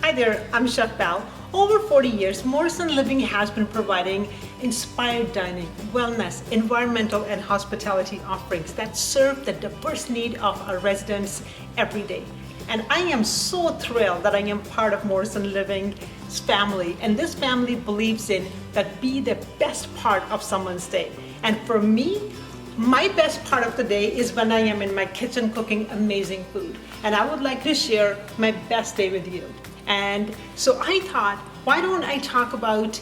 Hi there, I'm Chef Bal. Over 40 years, Morrison Living has been providing inspired dining, wellness, environmental and hospitality offerings that serve the diverse need of our residents every day. And I am so thrilled that I am part of Morrison Living's family, and this family believes in that be the best part of someone's day. And for me, my best part of the day is when I am in my kitchen cooking amazing food. And I would like to share my best day with you. And so I thought, why don't I talk about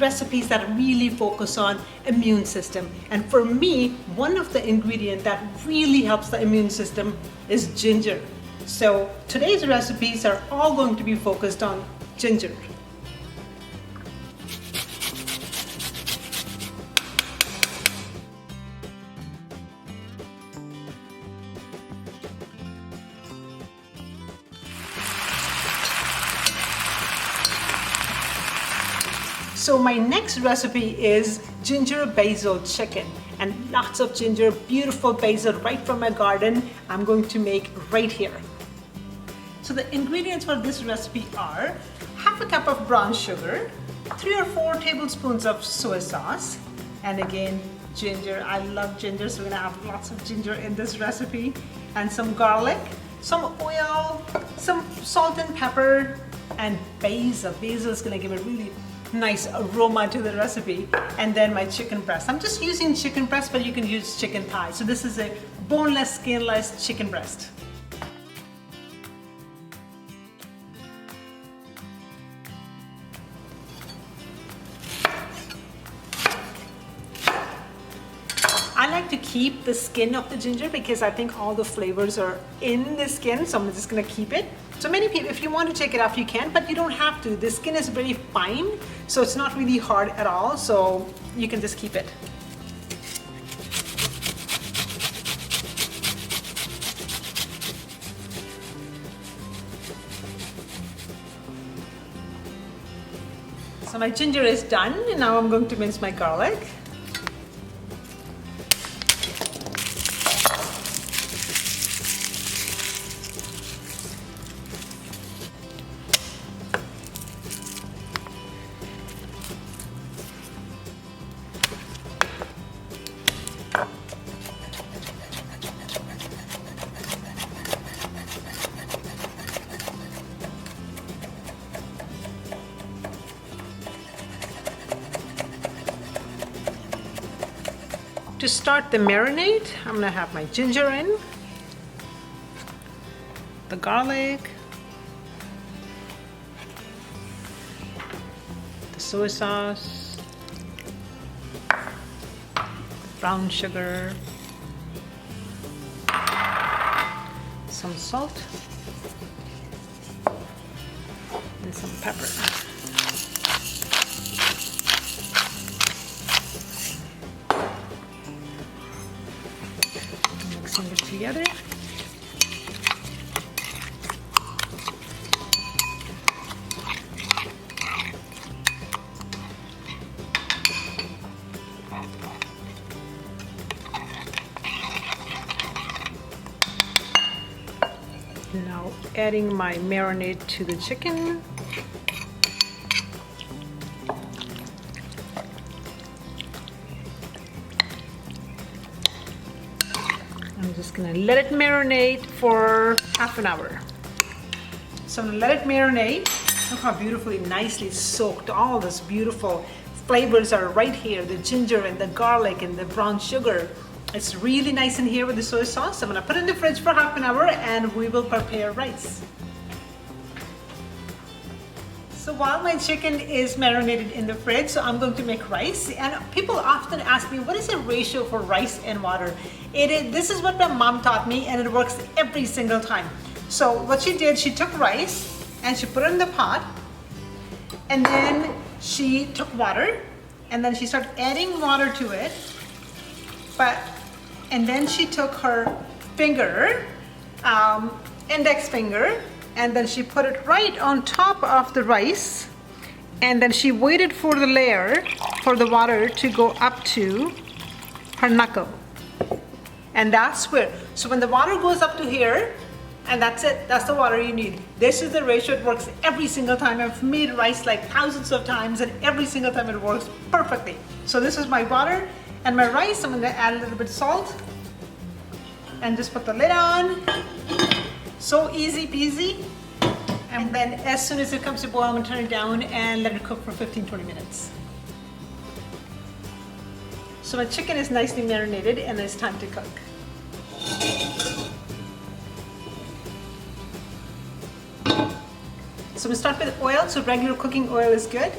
recipes that really focus on immune system? And for me, one of the ingredients that really helps the immune system is ginger. So today's recipes are all going to be focused on ginger. So my next recipe is ginger basil chicken, and lots of ginger, beautiful basil right from my garden I'm going to make right here. So the ingredients for this recipe are half a cup of brown sugar, 3 or 4 tablespoons of soy sauce, and again ginger. I love ginger, so we're gonna have lots of ginger in this recipe, and some garlic, some oil, some salt and pepper, and basil. Basil is gonna give a really nice aroma to the recipe. And then my chicken breast. I'm just using chicken breast, but you can use chicken thigh. So this is a boneless, skinless chicken breast. I like to keep the skin of the ginger because I think all the flavors are in the skin, so I'm just gonna keep it. So many people, if you want to take it off, you can, but you don't have to. The skin is very fine, so it's not really hard at all, so you can just keep it. So my ginger is done, and now I'm going to mince my garlic. To start the marinade, I'm gonna have my ginger in, the garlic, the soy sauce, brown sugar, some salt, and some pepper. Mixing it together. Now adding my marinade to the chicken. I'm just gonna let it marinate for half an hour. So I'm gonna let it marinate. Look how beautifully, nicely soaked. All this beautiful flavors are right here. The ginger and the garlic and the brown sugar. It's really nice in here with the soy sauce. I'm gonna put it in the fridge for half an hour and we will prepare rice. So while my chicken is marinated in the fridge, so I'm going to make rice. And people often ask me, what is the ratio for rice and water? This is what my mom taught me, and it works every single time. So what she did, she took rice and she put it in the pot, and then she took water, and then she started adding water to it. And then she took her finger, index finger, and then she put it right on top of the rice, and then she waited for the layer for the water to go up to her knuckle. And that's where, so when the water goes up to here, And that's it. That's the water you need. This is the ratio. It works every single time. I've made rice like thousands of times, and every single time it works perfectly. So this is my water and my rice. I'm going to add a little bit of salt and just put the lid on. So easy peasy. And then as soon as it comes to boil, I'm going to turn it down and let it cook for 15-20 minutes. So my chicken is nicely marinated and it's time to cook. So we start with oil, so regular cooking oil is good.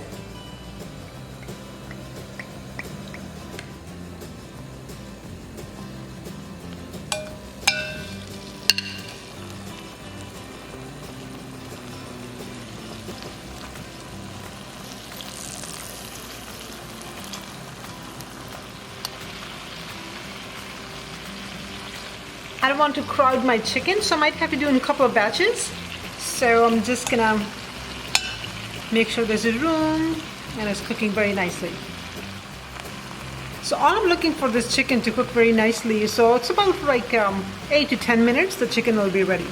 I don't want to crowd my chicken, so I might have to do it in a couple of batches. So I'm just gonna make sure there's a room and it's cooking very nicely. So all I'm looking for this chicken to cook very nicely, so it's about like 8 to 10 minutes, the chicken will be ready.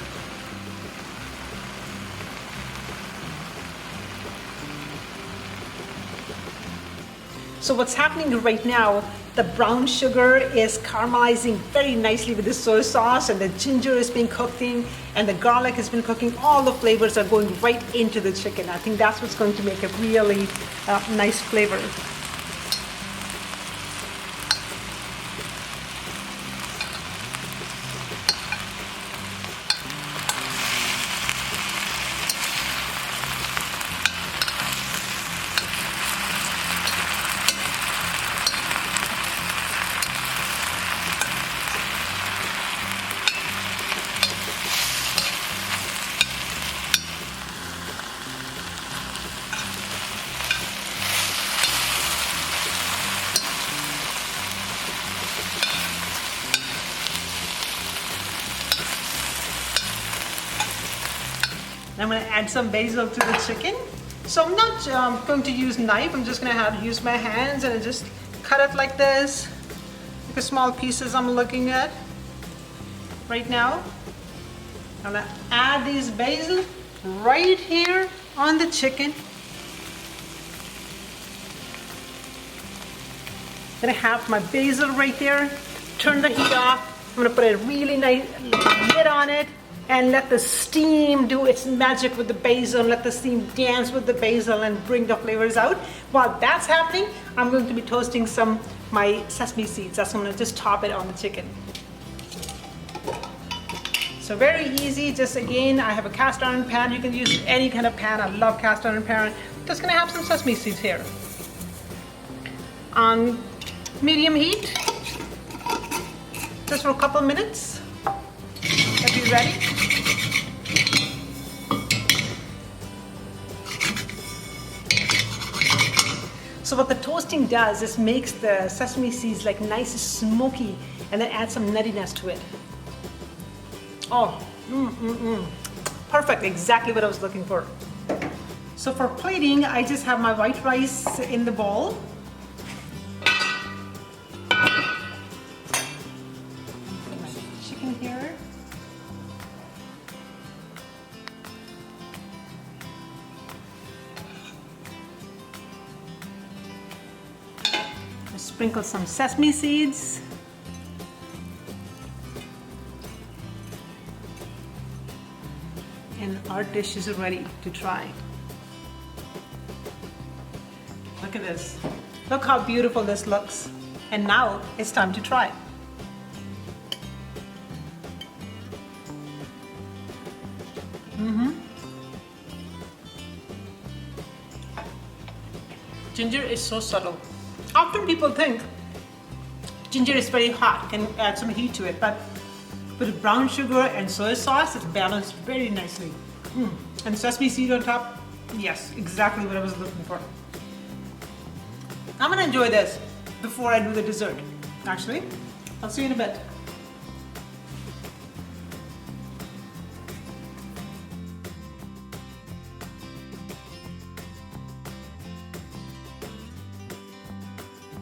So what's happening right now, the brown sugar is caramelizing very nicely with the soy sauce, and the ginger is being cooking, and the garlic has been cooking. All the flavors are going right into the chicken. I think that's what's going to make a really nice flavor. I'm going to add some basil to the chicken. So I'm not going to use knife. I'm just going to use my hands and just cut it like this. The small pieces I'm looking at right now. I'm going to add these basil right here on the chicken. I'm going to have my basil right there. Turn the heat off. I'm going to put a really nice lid on it and let the steam do its magic with the basil. Let the steam dance with the basil and bring the flavors out. While that's happening, I'm going to be toasting my sesame seeds. I'm going to just top it on the chicken. So very easy. Just again, I have a cast iron pan. You can use any kind of pan. I love cast iron pan. Just going to have some sesame seeds here on medium heat, just for a couple minutes. Are you ready? So what the toasting does is makes the sesame seeds like nice smoky, and then add some nuttiness to it. Oh, perfect, exactly what I was looking for. So for plating, I just have my white rice in the bowl. Put my chicken here. Sprinkle some sesame seeds. And our dish is ready to try. Look at this. Look how beautiful this looks. And now it's time to try. Ginger is so subtle. Often people think ginger is very hot, can add some heat to it, but with brown sugar and soy sauce, it's balanced very nicely. And sesame seed on top, yes, exactly what I was looking for. I'm gonna enjoy this before I do the dessert. Actually, I'll see you in a bit.